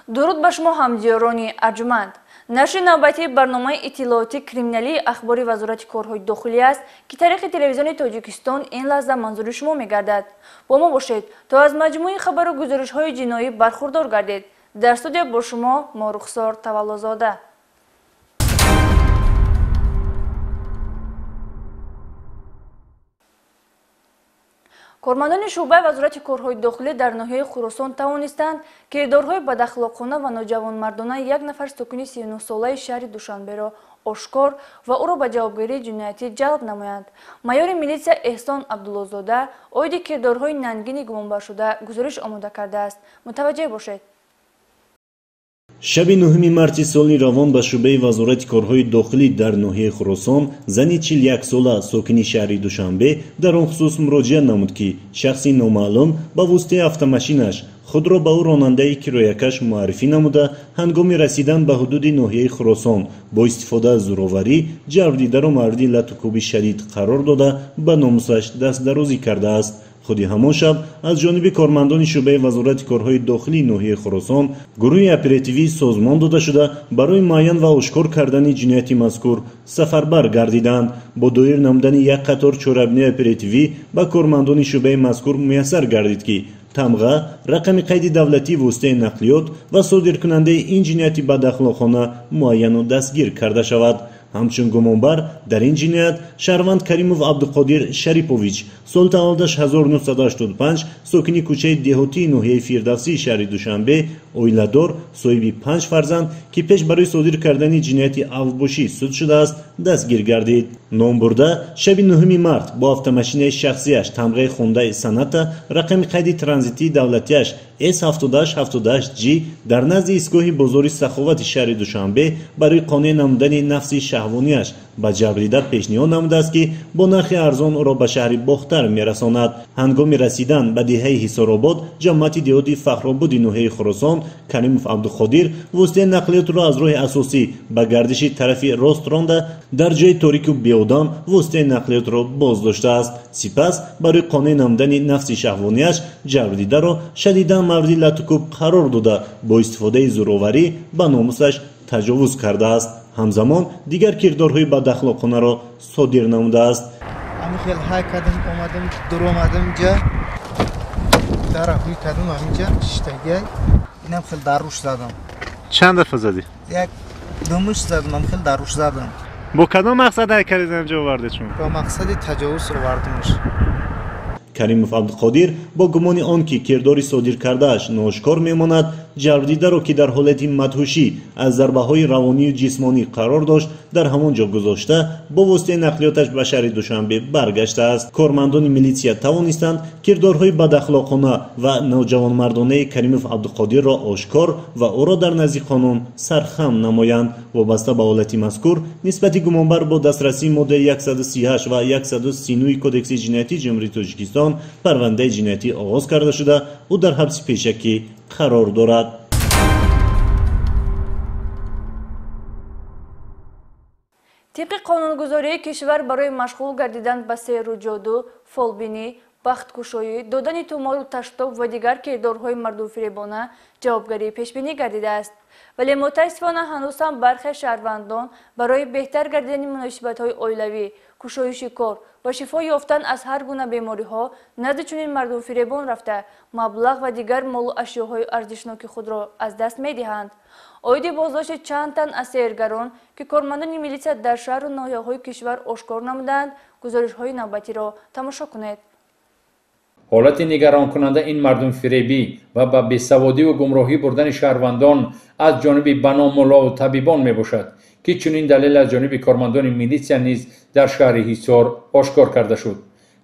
درود به شما همدیاران ارجمند. نشر نوبتی برنامه اطلاعاتی کریمینالی اخباری وزارت کارهای داخلی است که طریق تلویزیون تاجیکستان این لحظه منظور شما می‌گردد. با ما باشید تا از مجموعه خبر و گزارش‌های جنایی برخوردار گردید. در استودیو با شما ما رخسار تولازاده. کارمندان شعبه وزارت کارهای داخلی در ناحیه خراسان توانستند کردارهای بداخلاقانه و نوجوانمردانه یک نفر ساکن 39 ساله شهر دوشنبه را آشکار و او را به جوابگیری جنایتی جلب نمایند. مایور میلیسیا احسان عبدالله‌زاده عاید کردارهای ننگین گمانبر شده گزارش آماده کرده است. متوجه باشید. شب 9 مارس سال روان به شعبه وزارت کارهای داخلی در ناحیه خراسان زنی 41 ساله ساکن شهر دوشنبه در آن خصوص مراجعه نمود که شخصی نامعلوم با واسطه автомاشینش خود را به او راننده کرایه‌کش معرفی نموده هنگام رسیدن به حدود ناحیه خراسان با استفاده از زورآوری جبردیده را مورد لطم‌کوبی شدید قرار داده به ناموسش دست درازی کرده است. خودی همان شب از جانب کارمندان شعبه وزارت کارهای داخلی ناحیه خراسان گروه اپراتیوی سازمان داده شده برای معین و آشکار کردن جنایت مذکور سفربر گردیدند. با دایر نمودن یک قطار چهارابنی اپراتیوی به کارمندان شعبه مذکور میسر گردید که تمغه رقم قید دولتی واسطه نقلیات و صادر کننده این جنایت بداخلاقانه معین و دستگیر کرده شود. همچون گمانبر در این جنایت شهروند کریموف عبدالقادر شریپوویچ سال تولدش 1985 ساکن کوچه دهاتی ناحیه فردوسی شهر دوشنبه اویله‌دار صاحب 5 فرزند که پیش برای صادر کردن جنایت اوباشی سود شده است دستگیر گردید. نام برده شب 9 مارس با автомاشین شخصیش تمغه خونده سنت رقم قید ترانزیتی دولتیش S7878G در نزد ایستگاه بازار سخاوت شهر دوشنبه برای قانع نمودن نفس شهوانیش به جبریده پیشنهاد نموده است که با نرخ ارزان را به شهر باختر میرساند. هنگام رسیدن به دهه حصارآباد جماعت دهاتی فخرآباد ناحیه خراسان کریموف عبدالقادر واسطه نقلیات را از راه اساسی به گردش طرف راست رانده در جای تاریک و بی‌آدم واسطه نقلیات را بازداشته است. سپس برای قانع نمودن نفس شهوانیش جبریده را شدیدا مورد لطم‌کوب قرار داده با استفاده زورآوری به ناموسش تجاوز کرده است. همزمان دیگر کردارهای بداخلاقانه را صادر نموده است. همین خیلی های کردم اومدم دور اومدم اینجا در روی کردم همینجا شتگی اینم خیلی دروش زدم. چند دفعه زدی؟ یک دومش زدم خیلی دروش زدم. با کدام مقصد حرکت اینجا آورده چون؟ با مقصد تجاوز آوردمش. کریموف عبدالقادر با گمان آنکه کردار صادر کرده‌اش ناآشکار میماند جبردیده را که در حالت مدهوشی از ضربه‌های روانی و جسمانی قرار داشت در همانجا گذاشته با واسطه نقلیاتش به شهر دوشنبه برگشته است. کارمندان میلیسیا توانستند کردارهای بداخلاقانه و نوجوانمردانه کریموف عبدالقادر را آشکار و او را در نزد قانون سرخم نمایند. وابسته به حالت مذکور نسبت گمانبر با دسترسی ماده 138 و 139 کدکس جنایتی جمهوری تاجیکستان پرونده جنایتی آغاز کرده شده او در حبس پیشکی قرار دارد. طبق قانونگذاری کشور برای مشغول گردیدن به سیر و جادو، فالبینی، بختکشایی، دادن تومار و تشتاب و دیگر کردارهای مردم‌فریبانه جوابگیری پیشبینی گردیده است. ولی متاسفانه هنوز هم برخی شهروندان برای بهتر گردیدن مناسبت‌های عائلوی، کشایش کار و شفا یافتن از هر گونه بیماری‌ها نزد چنین مردم‌فریبان رفته مبلغ و دیگر مال و اشیاءهای ارزشناک خود را از دست می‌دهند. عاید بازداشت چند تن از سیرگران که کارمندان میلیسیا در شهر و ناحیه‌های کشور آشکار نمودند گزارش‌های نوبتی را تماشا کنید. حالت نگران کننده این مردم فریبی و به بیسوادی و گمراهی بردن شهروندان از جانب بنا ملا و طبیبان می باشد که چنین دلیل از جانب کارمندان میلیسیا نیز در شهر حصار آشکار کرده شد.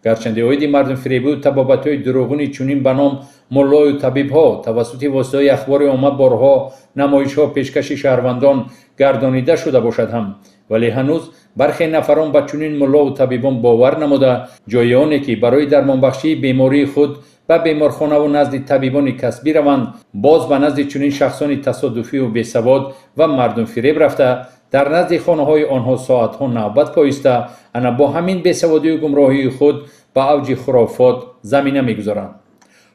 گرچند عاید مردم فریبی و تبابت‌های دروغین چنین به نام ملا و طبیب‌ها توسط وسایل اخبار عامه بارها نمایش‌ها پیشکش شهروندان گردانیده شده باشد هم ولی هنوز برخی نفران به چنین ملا و طبیبان باور نموده جای آنی که برای درمانبخشی بیماری خود به بیمارخانه و نزد طبیبان کسبی روند باز به نزد چنین شخصان تصادفی و بیسواد و مردم فریب رفته در نزد خانه های آنها ساعت ها نوبت پایسته انا با همین بیسوادی و گمراهی خود به اوج خرافات زمینه میگذارند.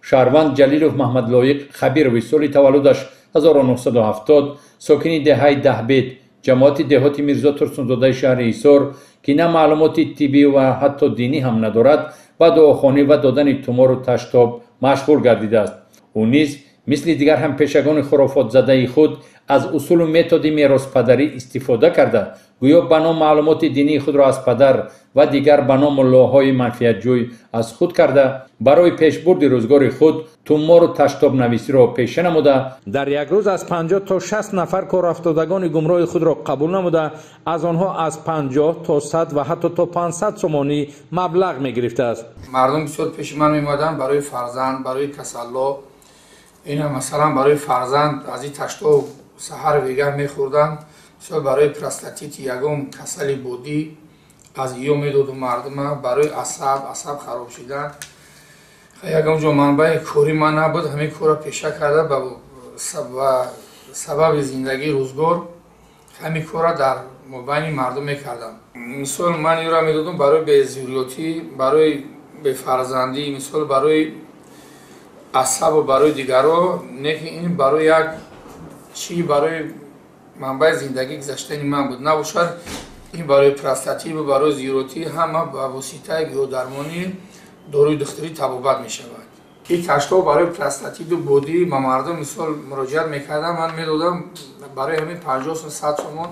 شهروند جلیلوف محمد لایق خبیر و سال تولدش 1970 ساکنی دهه 10 بیت جماعت دهاتی میرزا ترسونزاده شهر ایسار که نه معلومات طبی و حتی دینی هم ندارد و دعاخوانی و دادن تومار و تشتاب مشغول گردیده است. او نیز مثل دیگر هم پیشگان خرافات زده خود از اصول و متد میراث پدری استفاده کرده گویا بنا معلومات دینی خود را از پدر و دیگر بنا ملاهای منفعت جوی از خود کرده برای پیشبرد روزگار خود تومار و تشتاب نویسی را پیشه نموده در یک روز از 50 تا 60 نفر کار افتادگان گمراه خود را قبول نموده از آنها از 50 تا 100 و حتی تا 500 سومانی مبلغ می گرفته است. مردم بسیار پیش من می‌آمدند برای فرزند برای تسلی اینا مثلا برای فرزند از این تشتاب سحر ویگر می‌خوردند مثلا برای پرستاتیت یگم کسلی بودی از ایو میداد مردم برای عصب خراب شدن یگم جو منبع کوری من نبود همین کورا پیشه کرده و سبب زندگی روزگار همین کورا در مبین مردم میکردم. مثال من ایو را میدادم برای به زوریاتی برای به فرزندی مثال برای عصب و برای دیگرها نه این برای یک چی برای منبع زندگی گذشته من بود نباشد این برای پرستاتی و برای زیروتی همه با واسطه گیاه‌درمانی داروی دختری طبابت می شود. این تشتاب برای پرستاتی و بودی ما مردم مثال مراجعت میکردم من میدادم برای همین 50 تا 100 تومان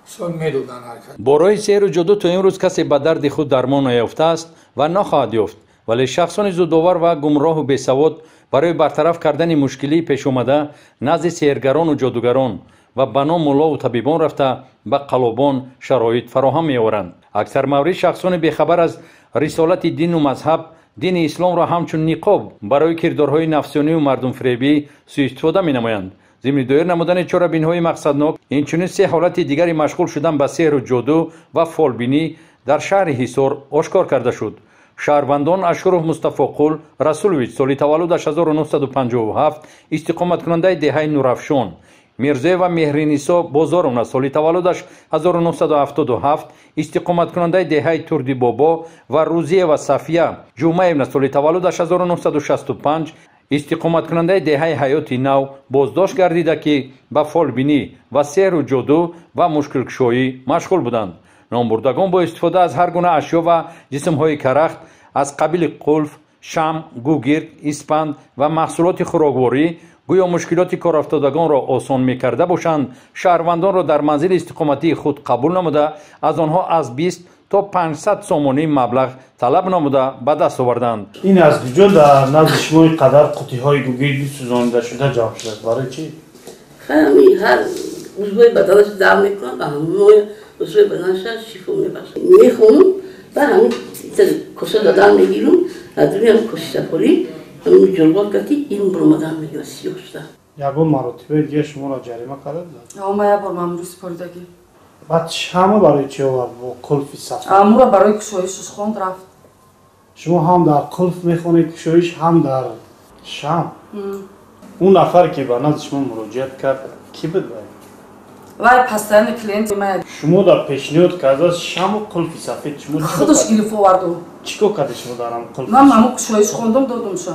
مثال میدادن حرکت. برای سیر و جدو تا امروز کسی به درد خود درمان نیافته است و نخواهد یافت ولی شخصان زودآور و گمراه و بیسواد برای برطرف کردن مشکلی پیش آمده نزد سیرگران و جادوگران و بنا ملا و طبیبان رفته به قلابان شرایط فراهم می آورند. اکثر مورد شخصان بیخبر از رسالت دین و مذهب دین اسلام را همچون نقاب برای کردارهای نفسانی و مردم فریبی سوء استفاده می نمایند. ضمن دایر نمودن چاره‌بین‌های مقصدناک اینچنین سه حالت دیگری مشغول شدن به سحر و جادو و فالبینی در شهر حصار آشکار کرده شد. شهروندان اشرف مصطفی قل رسولویچ سال تولدش 1957 استقامت کننده دهه نورافشان میرزا و مهرینیسا بازارونه سال تولدش 1977 استقامت کننده دهه تردی بابا و روزیه و صفیه جمعه سال تولدش 1965 استقامت کننده دهه حیات نو بازداشت گردیده که به فالبینی و سحر و جادو و مشکل کشایی مشغول بودند. نامبردگان با استفاده از هر گونه اشیا و جسم‌های کرخت از قبیل قلف، شم، گوگرد، اسپند و محصولات خوراکواری گویا مشکلات کارافتادگان را آسان می‌کرده باشند شهروندان را در منزل استقامتی خود قبول نموده از آنها از 20 تا 500 سومانی مبلغ طلب نموده به دست آوردند. این از کجا در نزد شما قدر قوطی‌های گوگرد سوزانده شده جمع شده؟ برای چی؟ همین هر روزهای بدنش دم میکنم و همون روزهای بدنش شیفو میبخشم میخونم و همین کسه دادن میگیرم از روی همین کسی سفاری همین جلوات کتی این برمادن میگیرم 38 یکون مراتبه دیگه شما را جریمه کرده داد؟ اما یک بار مامور سپردگی بعد شما برای چی آورد با کلفی سفر؟ اما را برای کشایشش خوند رفت. شما هم در کلف میخونید کشایش هم در شم. اون نفر که به نزد شما مراجعت کرد کی بود؟ وای پستان کلینت من شما در پیشنهاد کرد از شم و کلفی سفید شما خودش گیلف آورد. چیکار کرد شما دارم کلف؟ من مامو کشایش خوندم دادمشون.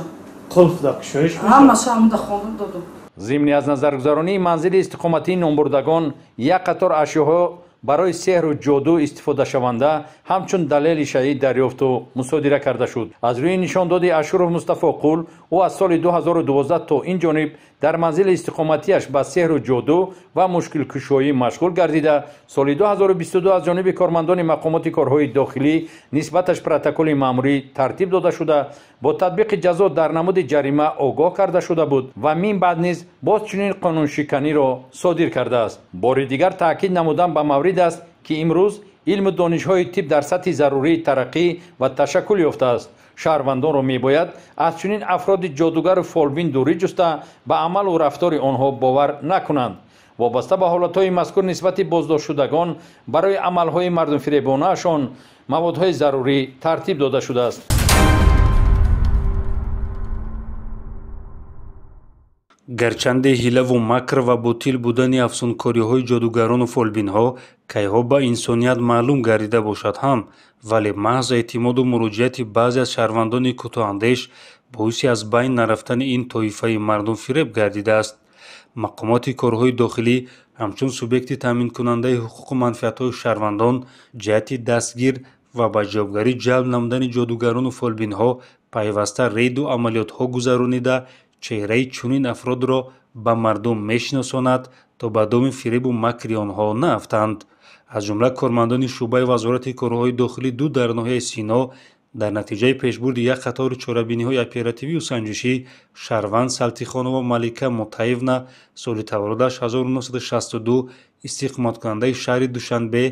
کلف در کشایش همه شم در خوندم دادم. ضمن از نظرگذارانی منزل استقامتی نامبردگان یک قطار اشیاء برای سحر و جادو استفاده شونده همچون دلیل شیعی دریافت و مصادره کرده شد. از روی نشان داد اشرف مصطفی قل او از سال 2012 تا این جانب در منزل استقامتیش به سحر و جادو و مشکل کشایی مشغول گردیده سال 2022 از جانب کارمندان مقامات کارهای داخلی نسبتش پروتکل ماموری ترتیب داده شده با تطبیق جزا در نمود جریمه آگاه کرده شده بود و من بعد نیز باز چنین قانون شکنی را صادر کرده است. بار دیگر تاکید نمودن به مورد است که امروز علم و دانش‌های طب در سطح ضروری ترقی و تشکل یافته است. شهروندان را میباید از چنین افراد جادوگر و فالبین دوری جسته به عمل و رفتار آنها باور نکنند. وابسته به حالتهای مذکور نسبت بازداشت شدگان برای عملهای مردم فریبانه اشان موادهای ضروری ترتیب داده شده است. گرچند حیله و مکر و باطل بودن افسونکاری‌های جادوگران و فالبین‌ها کی‌ها به انسانیت معلوم گردیده باشد هم ولی محض اعتماد و مراجعت بعضی از شهروندان کوتاه‌اندیش باعث از بین نرفتن این طایفه مردم فریب گردیده است. мақомоти корҳои дохилӣ ҳамчун субъекти таъмин кунандаи ҳуқуқу манфиатҳои шаҳрвандон ҷиҳати дастгир ва ба ҷавобгарӣ ҷалб намудани ҷодугарону фолбинҳо пайваста рейду амалиётҳо гузаронида чеҳраи чунин афродро ба мардум мешиносонад то ба доми фиребу макри онҳо наафтанд. аз ҷумла кормандони шуъбаи вазорати корҳои дохилӣ ду дар ноҳияи Сино дар натиҷаи пешбурди як қатори чорабиниҳои оперативию санҷишӣ Шаҳрванд Салтихонова Малика Мутаевна соли таваллудаш 1962 истиқоматкунандаи шаҳри Душанбе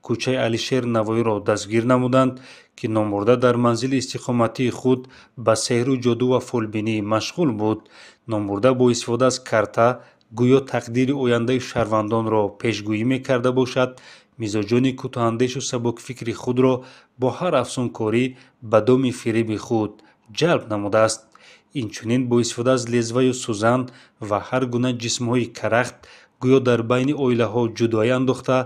кӯчаи Алишер Навоиро дастгир намуданд, ки номбурда дар манзили истиқоматии худ ба сеҳру ҷоду ва фолбинӣ машғул буд. Номбурда бо истифода аз карта гӯё тақдири ояндаи шаҳрвандонро пешгӯӣ мекарда бошад, мизоҷони кӯтоҳандешу сабукфикри худро бо ҳар афсункорӣ ба доми фиреби худ ҷалб намудааст. Инчунин бо истифода аз лезваю сӯзан ва ҳар гуна ҷисмҳои карахт гӯё дар байни оилаҳо ҷудоӣ андохта,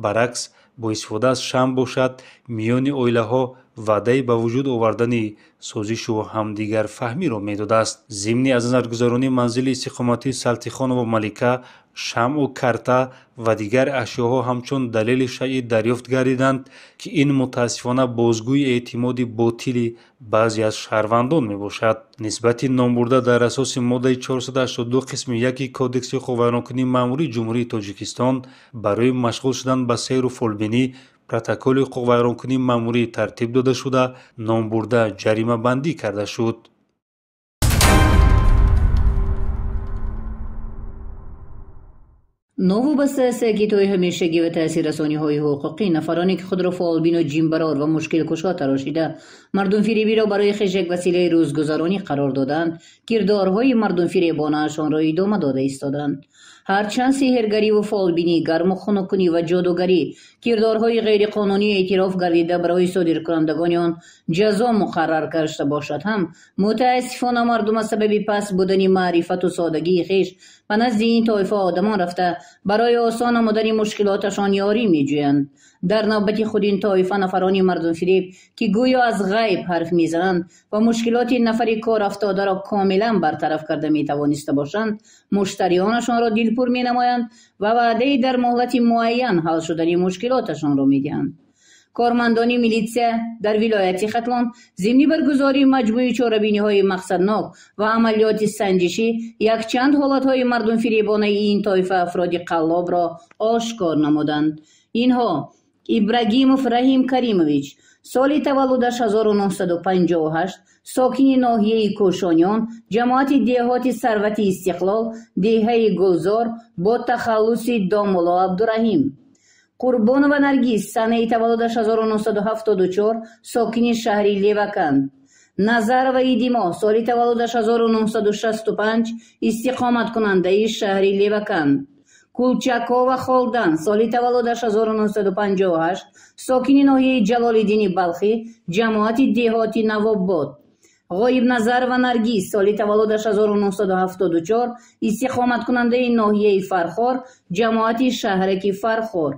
баръакс бо истифода аз шам бошад миёни оилаҳо ваъдаи ба вуҷуд овардани созишу ҳамдигарфаҳмиро медодааст. зимни аз назаргузаронии манзили истиқоматии Салтихонова Малика шамъу карта ва дигар ашёҳо ҳамчун далели шайъӣ дарёфт гардиданд, ки ин мутаассифона бозгӯи эътимоди ботили баъзе аз шаҳрвандон мебошад. нисбати номбурда дар асоси моддаи 482 қисми 1 кодекси ҳуқуқвайронкунии маъмурии ҷумҳурии Тоҷикистон барои машғул шудан ба сейру фолбинӣ протоколи ҳуқуқвайронкунии маъмурӣ тартиб дода шуда номбурда ҷаримабандӣ карда шуд. новобаста аст сагитҳои ҳамешагӣ ва таъсиррасониҳои ҳуқуқӣ нафароне ки худро фаъолбину ҷимбарор ва мушкилкушо тарошида мардумфиребиро барои хиш як василаи рӯзгузаронӣ қарор доданд, кирдорҳои мардумфиребонаашонро идома дода истоданд. ҳарчанд сеҳргариву фаъолбинӣ, гарму хунукунӣ ва ҷодугарӣ кирдорҳои ғайриқонунӣ эътироф гардида барои содиркунандагони он ҷазо муқаррар гашта бошад ҳам мутаассифона мардум аз сабаби паст будани маърифату содагии хиш ба назди ин тоифа одамон рафта барои осон намудани мушкилоташон ёрӣ меҷӯянд. дар навбати худ ин тоифа нафарони мардумфиреб ки гӯё аз ғайб ҳарф мезананд ва мушкилоти нафари корафтодаро комилан бартараф карда метавониста бошанд, муштариёнашонро дилпур менамоянд ва ваъдаи дар муҳлати муайян ҳал шудани мушкилоташонро медиҳанд. кормандони милитсия дар вилояти Хатлон зимни баргузории маҷмӯи чорабиниҳои мақсаднок ва амалиёти санҷишӣ якчанд ҳолатҳои мардумфиребонаи ин тоифа афроди қаллобро ошкор намуданд. инҳо Ибрагимов Раҳим Каримович соли таваллудаш 1958 сокини ноҳияи Кӯшониён ҷамоати деҳоти Сарвати Истиқлол деҳаи Гулзор бо тахаллуси Домуло Абдураҳим. Қурбонова Наргиз санаи таваллудаш 1974 сокини шаҳри Леваканд. Назарова Идимо соли таваллудаш 1965 истиқоматкунандаи шаҳри Леваканд. Кулчакова Холдан соли таваллудаш 1958 сокини ноҳияи Ҷалолиддини Балхӣ ҷамоати деҳоти Навоббод. Ғоибназарова Наргиз соли таваллудаш 1974 истиқоматкунандаи ноҳияи Фархор ҷамоати шаҳраки Фархор.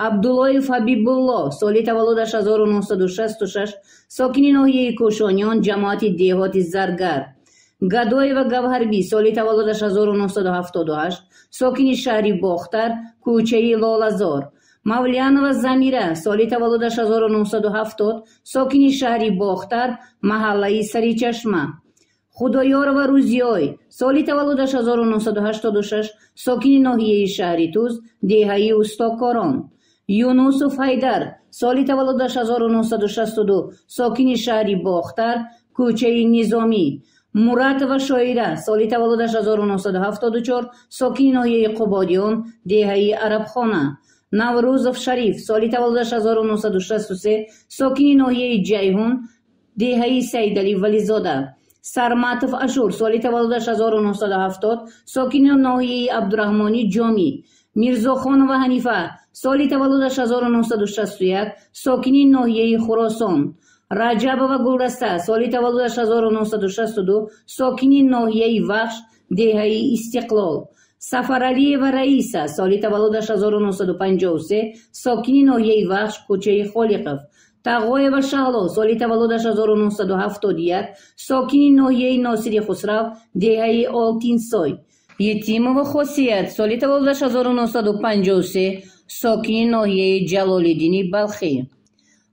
Абдуллоев Ҳабибулло соли таваллудаш 1966 сокини ноҳияи Кӯшониён ҷамоати деҳоти Заргар. Гадоева Гавҳарбӣ соли таваллудаш 1978 сокини шаҳри Бохтар кӯчаи Лолазор. Мавлиянова Замира соли таваллудаш 1970 сокини шаҳри Бохтар маҳаллаи Саричашма. Худоёрова Рӯзиёй соли таваллудаш 1986 сокини ноҳияи шаҳри Туз деҳаи Устокорон. Юнусов Ҳайдар соли таваллудаш 1962 сокини шаҳри Бохтар кӯчаи Низомӣ. Муратова Шоира соли таваллудаш 1974 сокини ноҳияи Қубодиён деҳаи Арабхона. Наврӯзов Шариф соли таваллудаш 1963 сокини ноҳияи Ҷайҳун деҳаи Сайдали Вализода. Сарматов Ашур соли таваллудаш 1970 сокини ноҳияи Абдураҳмони Ҷомӣ. Мирзохонова Ҳанифа соли таваллудаш 1961 сокини ноҳияи Хуросон. Раҷабова Гулдаста соли таваллудаш 1962 сокини ноҳияи Вахш деҳаи Истиқлол. Сафаралиева Раиса соли таваллудаш 1953 сокини ноҳияи Вахш кӯчаи Холиқов. Тағоева Шаҳло соли таваллудаш 1971 сокини ноҳияи Носири Хусрав деҳаи Олтинсой. یتیم و خاصیت سال تولدش 1953 ساکن ناحیه جلال‌الدین بلخی.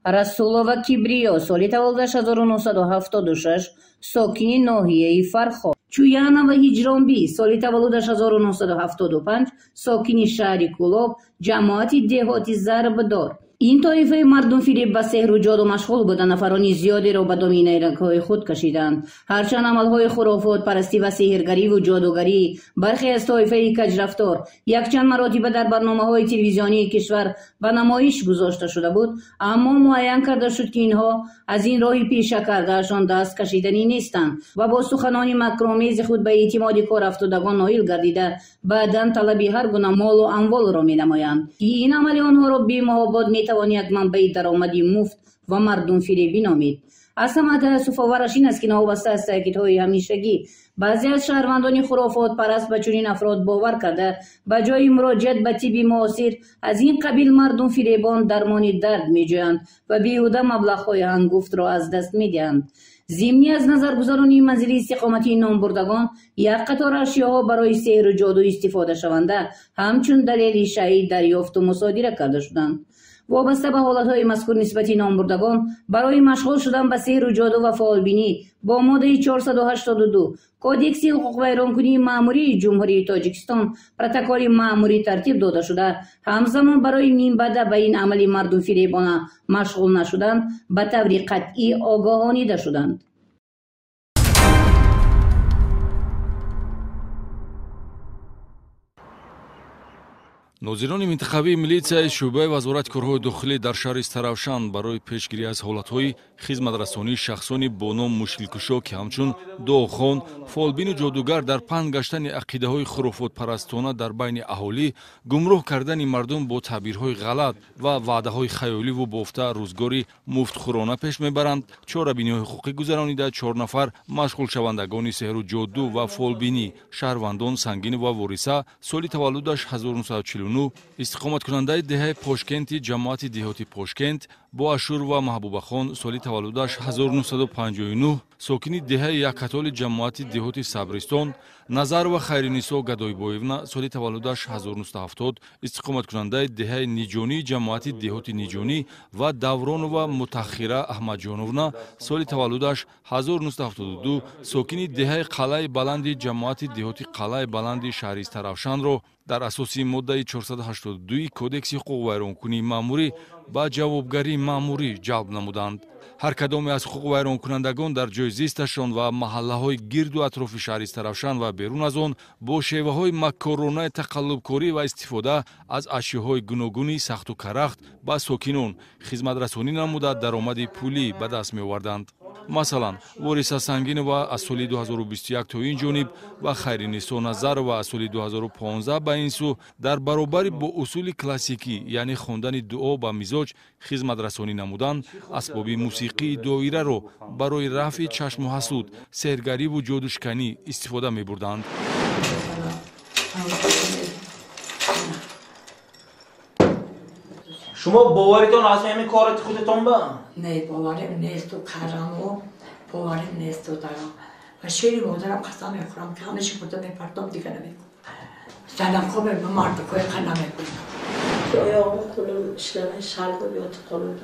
رسولوف کبریا سال تولدش 1976 ساکن ناحیه فرخا. چویانا و هجرانبی سال تولدش 1975 ساکن شهر کلاب جماعت دهاتی ضربدار. این طایفه مردم فریب و سحر و جادو مشغول بودند. نفرانی زیادی را به دامنه رنگ‌های خود کشیدند. هرچند عملهای خرافات پرستی و سحرگری و جادوگری برخی از طایفه کجرفتار یکچند مراتب در برنامه‌های تلویزیونی کشور به نمایش گذاشته شده بود، اما معین کرده شد که اینها از این راهی پیشه کردهشان دست کشیدنی نیستند و با سخنان مکرآمیز خود به اعتماد کار افتادگان نائل گردیده بعداً طلب هر گونه مال و اموال را می‌نمایند. این عمل آنها را بی‌محابا می‌توان یک منبع درآمدی مفت و مردم فریبی نامید. از همه تأسف آورش این است که نوابسته از تأکیدهای همیشگی بعضی از شهروندان خرافات پرست به چنین افراد باور کرده به جای مراجعت به طب معاصر از این قبیل مردم فریبان درمان درد می‌جویند و بیهوده مبلغ‌های هنگفت را از دست می‌دهند. ضمنی از نظرگذرانی منزل استقامتی نامبردگان یک قطار اشیاءها برای سحر و جادو استفاده شونده همچون دلیل شیعی دریافت و مصادره کرده شدند. وابسته به حالتهای مذکور نسبتی نامبردگان برای مشغول شدن به سحر و جادو و فعالبینی با ماده 482 کودکس حقوق ویرانکنی مأموری جمهوری تاجیکستان پروتکل مأموری ترتیب داده شده، همزمان برای نیم بعد به این عمل مردم فریبانه مشغول نشدند به طور قطعی آگاهانیده شدند. نوزیرانی منتخبی ملیسیای شعبه وزارت کارهای داخلی در شهر استراوشان برای پیشگیری از حالتهای خدمترسانی شخصانی با نام مشکلکشا که همچون دعاخوان، فالبین و جادوگر در پند گشتن عقیده‌های خرافات پرستانه در بین اهالی، گمراه کردن مردم با تعبیرهای غلط و وعده‌های خیالی و بافته روزگاری مفتخورانه پیش میبرند. چاره‌بینی‌های حقوقی گذرانیده 4 نفر مشغول شوندگان سحر و جادو و فالبینی شهروندان سنگین و وارثه سال تولدش 1949 استقامت کننده دهه پاشکنتی جماعت دهاتی پاشکент با اشور و محبوبه خان سال تولدش 1959 ساکن دهه یکتال جماعت دهاتی صبرستان نظر و خیرنیسا گدایبایونا سال تولدش 1970 استقامت کننده دهه نیجانی جماعت دهاتی نیجانی و دوران و متأخره احمدجانونا سال تولدش 1972 ساکن دهه قلعه بلند جماعت دهاتی قلعه بلند شهر استراوشان را در اساسی ماده 482 کودکس حقوق ویرانکنی مأموری با جوابگری مأموری جلب نمودند. هر کدام از حقوق ویرانکنندگان در جای زیستشان و محله‌های گرد و اطراف شهر استراوشان و بیرون از آن با شیوه‌های مکرانه تقلبکاری و استفاده از اشیاءهای گوناگونی سخت و کرخت با ساکنان خدمت رسانی نموده درآمد پولی به دست می‌آوردند. مثلا وارثه سنگین و از سال 2021 تا این جانب و خیرنیسا نظر و از سال 2015 به این سو در برابر با اصول کلاسیکی یعنی خواندن دعا با مزاج خدمت رسانی نمودن، اسباب موسیقی دایره را برای رفع چشم و حسود، سحرگری و جادوشکنی استفاده می بردند. شما باورتون از همین کارت خودتون با؟ نه باورم نیست تو کارم و باورم نیست تو دارم و شیری مادرم قسم میخورم که همش خودم میپردم دیگه نمیکنم. سلام خوبه به مرد کوی خانه میکنم. یا کلم اشتباه شل بیات قلوب.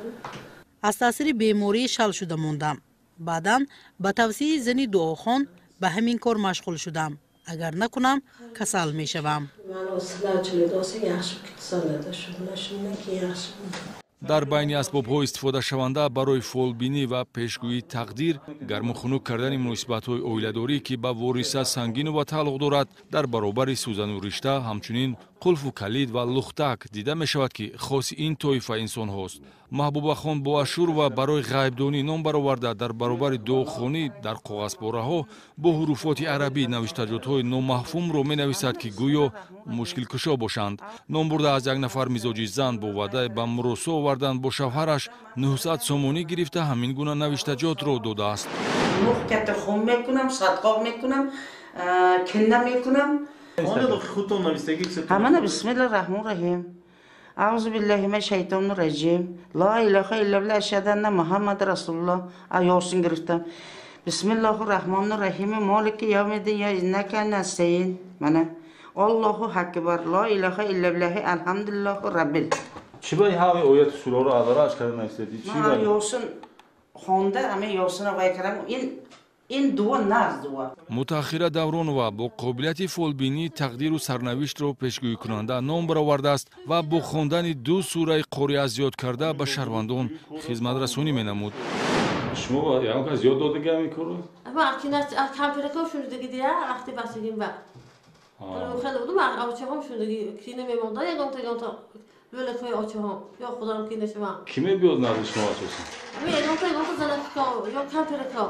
از تاثیر بیماری شل شده موندم. بعداً با توصیه زنی دعاخوان به همین کار مشغول شدم. اگر نکنم کسل میشوم. من اصلا جلدوسی یخش کتسانده شد نشونه که یخش. در بین اسباب‌های استفاده شونده برای فالبینی و پیشگویی تقدیر گرم و خنک کردن مناسبت‌های عائله‌داری که با وارثه سنگین و تعلق دارد در برابر سوزن و رشته همچنین قلف و کلید و لختک دیده می شود که خاص این طایفه انسان هاست. محبوبه خان با اشور و برای غیبدانی نام برآورده در برابر دعاخوانی در کاغذپاره ها با حروفات عربی نوشتجات‌های نامفهوم را می نویسد که گویا مشکل کشا باشند. نام برده از یک نفر مزاجی زن با وعده به مراسا آوردن با شوهرش 900 سومانی گرفته همین گونه نوشتجات را داده است. مخکت خون میکنم، صدقه میکنم، کنه میکنم. همه بسم الله الرحمن الرحیم. اعوذ بالله من الشیطان الرجیم. لا اله الا الله اشهد ان محمد رسول الله. یاسین گرفتم. بسم الله الرحمن الرحیم مالک یوم الدین انک نستعین من الله اکبر لا اله الا الله الحمدلله رب. چی باید همه آیات سوره رو ادراج کردن استدی؟ چی من یاسین خونده همه یاسین رو کردم این دو ناز دو. متأخر دوران و با قابلیت فولبینی تقدیر و سرنوشت را پیشگویی کننده نام برآورده است و با خواندن دو سوره قرآن از یاد کرده به شهروندان خدمت رسانی می‌نمود. شما یعنی که زیاد داده گم می‌کنید؟ اما اکنون کامپیوتر شده دیگه وقتی بسیدیم با. خیلی بودم آچه هم شده کینه می‌مونده یگان تا لوله توی آچه هم یا خدا رو کینه شما. کی می‌بیاد نازش شما اساساً؟ یگان تا زنک یا کامپیوتر.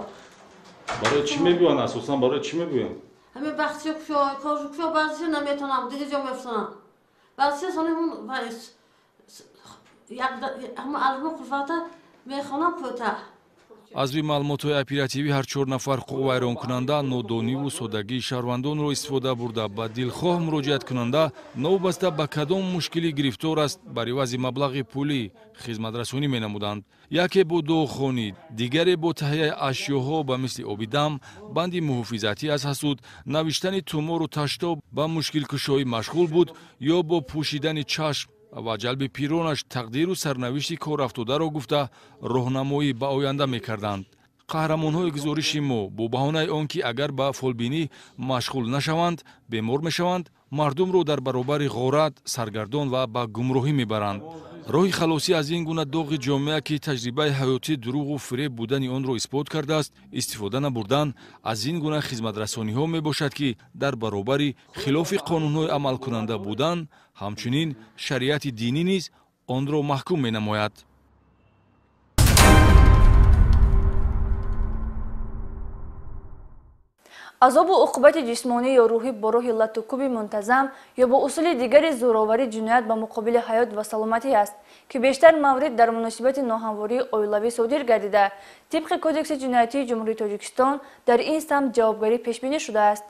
برای چی می‌بیان اساساً برای چی می‌بیان؟ همین بخشی که کارشو بعضیش نمیتونم دیگه جا می‌افسانم. بعضیش همون وایس هم علم قفاته میخوانم کوتا. از روی معلومات‌های اپراتیوی هر 4 نفر قوه ویران کننده نودانی و سادگی شهروندان را استفاده برده به دلخواه مراجعت کننده نوبسته به کدام مشکلی گرفتار است بر عوض مبلغ پولی خدمت رسانی می‌نمودند. یکی با داغخوانی، دیگری با تهیه اشیاءها به مثل آب دم، بند محافظتی از حسود، نوشتن تومار و تشتا به مشکل کشایی مشغول بود یا با پوشیدن چشم و جلب پیرانش تقدیر و سرنوشت کار افتاده را گفته راهنمایی به آینده می‌کردند. قهرمان‌های گزارش ما با بهانه آنکه اگر به فولبینی مشغول نشوند بیمار میشوند مردم را در برابر غارت سرگردان و به گمراهی میبرند. راه خلاصی از این گونه داغ جامعه که تجربه حیاتی دروغ و فریب بودن آن را اثبات کرده است استفاده نبردن از این گونه خدمت رسانی ها می باشد که در برابر خلاف قانون های عمل کننده بودن همچنین شریعت دینی نیز آن را محکوم می نماید. عذاب و عقوبت جسمانی یا روحی با راه لطوکوب منتظم یا با اصول دیگر زوراوری جنایت به مقابل حیات و سلامتی است که بیشتر مورد در مناسبت ناهمواری اولیوی صادر گردیده طبق کدکس جنایتی جمهوری تاجیکستان در این سمت جوابگاری پیش بینی شده است.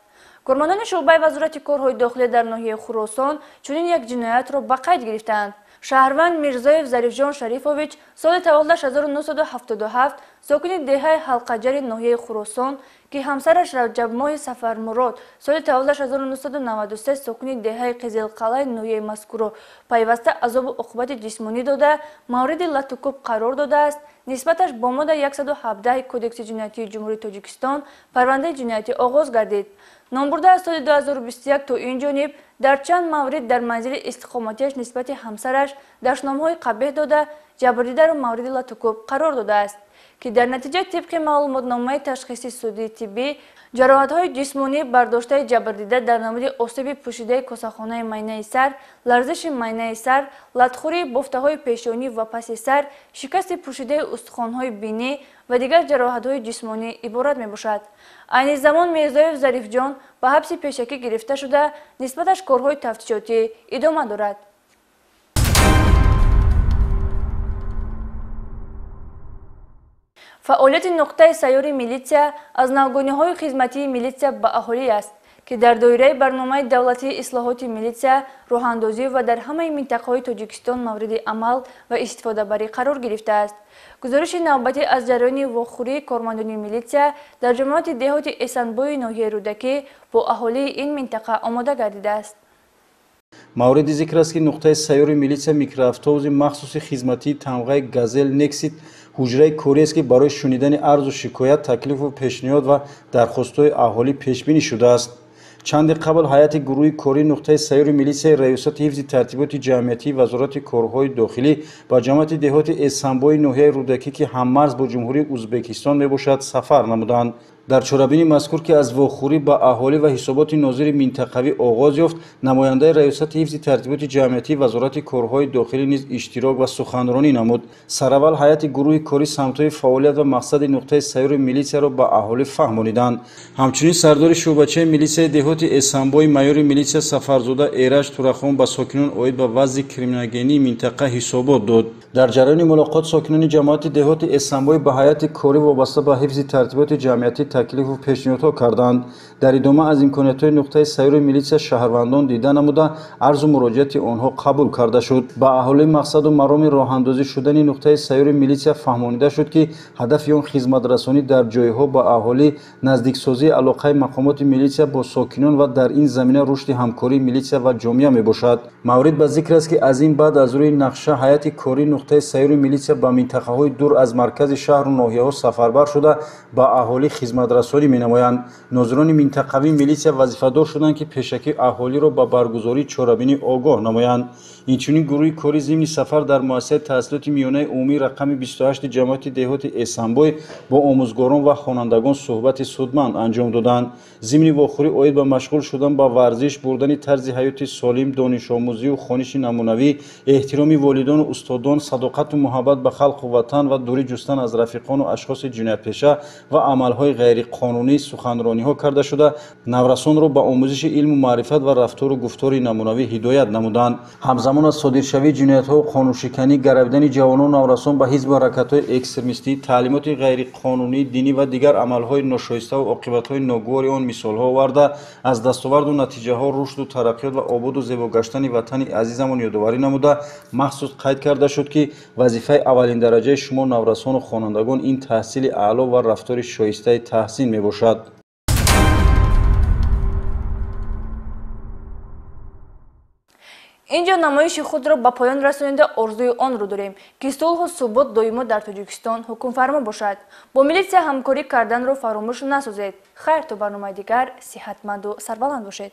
کارمندان شعبه وزارت کارهای داخلی در ناحیه خراسان چنین یک جنایت را به قید گرفتند. شهروند میرزایف ظریفجان شریفوویچ سال تولدش 1977 ساکن دهه حلقجر ناحیه خراسان که همسرش رجب ماه سفر مراد سال تولدش 1993 ساکن دهه قزلقلعه ناحیه مذکور پیوسته عذاب و عقوبت جسمانی داده مورد لطوکوب قرار داده است. نسبتش با ماده 117 کدکس جنایتی جمهوری تاجیکستان پرونده جنایتی آغاز گردید. نامبرده از سال 2021 تا این جانب در چند مورد در منزل استقامتیش نسبت همسرش دشنامه‌های قبیح داده جبردیده را مورد لطوکوب قرار داده است که در نتیجه طبق معلوماتنامه تشخیصی سودی طبی جراحت‌های جسمانی برداشته جبردیده در نمود آسیب پوشیده کاسه‌خانه مینه سر، لرزش مینه سر، لطخوری بافته‌های پیشانی و پس سر، شکست پوشیده استخوان‌های بینی و دیگر جراحت‌های جسمانی عبارت می‌باشد. عین زمان میرزایف ظریفجان به حبس پیشکی گرفته شده نسبتش کارهای تفتیشاتی ادامه دارد. فعالیت نقطه سیار میلیسیا از نوگانی‌های خدمتی میلیسیا به اهالی است که در دایره برنامه دولتی اصلاحات میلیسیا راه‌اندازی و در همه منطقه‌های تاجیکستان مورد عمل و استفاده بری قرار گرفته است. گزارش نوبتی از جریان واخوری کارمندان میلیسیا در جماعت دهات احسانبوی ناحیه رودکی با اهالی این منطقه آماده گردیده است. مورد ذکر است که نقطه سیار میلیسیا میکرواتوبوس مخصوص خدمتی تمغه گازل نکسیت حجره کوری است که برای شنیدن عرض و شکایت، تکلیف و پیشنهاد و درخواست‌های اهالی پیش بینی شده است. چند قبل هیئت گروه کوری نقطه سیار میلیسیا ریاست حفظ ترتیبات جمعیتی وزارت کارهای داخلی با جماعت دهات احسانبوی ناحیه رودکی که هممرز با جمهوری ازبکستان میباشد سفر نمودند. در چرابین مذکور که از واخوری با اهالی و حسابات ناظر منطقوی آغاز یافت، نماینده ریاست حفظ ترتیبات جمعیتی وزارت کارهای داخلی نیز اشتراک و سخنرانی نمود. سراول هیئت گروه کاری سمت‌های فعالیت و مقصد نقطه سیار میلیسیا را با اهالی فهمانیدند. همچنین سردار شعبچه میلیسیا دهات احسانبوی مایور میلیسیا سفرزاده ایرج تورخان با ساکنان اوید با وضع کریمینالگری منطقه حسابات داد. در جریان ملاقات ساکنان جماعت دهات احسانبوی با هیئت کاری وابسته به حفظ ترتیبات جمعیتی таклифу пешниҳодҳо карданд. дар идома аз имкониятҳои нуқтаи сайёри милитсия шаҳрвандон дида намуда арзу муроҷиати онҳо қабул карда шуд. ба аҳолии мақсаду мароми роҳандозӣ шудани нуқтаи сайёри милитсия фаҳмонида шуд ки ҳадафи он хизматрасонӣ дар ҷойҳо ба аҳолӣ, наздиксозии алоқаи мақомоти милитсия бо сокинон ва дар ин замина рушди ҳамкории милитсия ва ҷомеа мебошад. маврид ба зикр аст ки аз ин баъд аз рӯи нақша ҳайати кории нуқтаи сайёри милитсия ба минтақаҳои дур аз маркази шаҳру ноҳияҳо сафарбар шуда ба аҳолӣ хизматрасонӣ менамоянд. нозирони минтақавии милитсия вазифадор шуданд ки пешакӣ аҳолиро ба баргузории чорабинӣ огоҳ намоянд. инчунин гурӯҳи кори зимни сафар дар муассисаи таҳсилоти миёнаи умумии рақами 28 ҷамоати деҳоти эсанбой бо омӯзгорон ва хонандагон суҳбати судманд анҷом доданд. зимни вохӯрӣ оид ба машғул шудан ба варзиш, бурдани тарзи ҳаёти солим, донишомӯзию хониши намунавӣ, эҳтироми волидону устодон, садоқату муҳаббат ба халқу ватан ва дурӣ ҷустан аз рафиқону ашхоси ҷиноятпеша ва амалҳои ғайриқонунӣ суханрониҳо карда шуда наврасонро ба омӯзиши илму маърифат ва рафтору гуфтори намунавӣ ҳидоят намуданд. ҳамзамон аз содиршавии ҷиноятҳои қонуншиканӣ, гаравидани ҷавонону наврасон ба ҳизбу ҳаракатҳои экстремистӣ, таълимоти ғайриқонунӣ, динӣ ва дигар амалҳои ношоиставу оқибатҳои ногувори он мисолҳо оварда аз дастоварду натиҷаҳо рушду тараққиёт ва ободу зебо гаштани ватани азизамон ёдоварӣ намуда махсус қайд карда шуд ки вазифаи аввалиндараҷаи шумо наврасону хонандагон ин таҳсили аъло ва рафтори шоистаи таҳсин мебошад. инҷо намоиши худро ба поён расонида орзуи онро дорем ки сулҳу субот доимо дар Тоҷикистон ҳукмфармо бошад. бо милитсия ҳамкорӣ карданро фаромӯш насозед. хайр то барномаи дигар сиҳатманду сарбаланд бошед.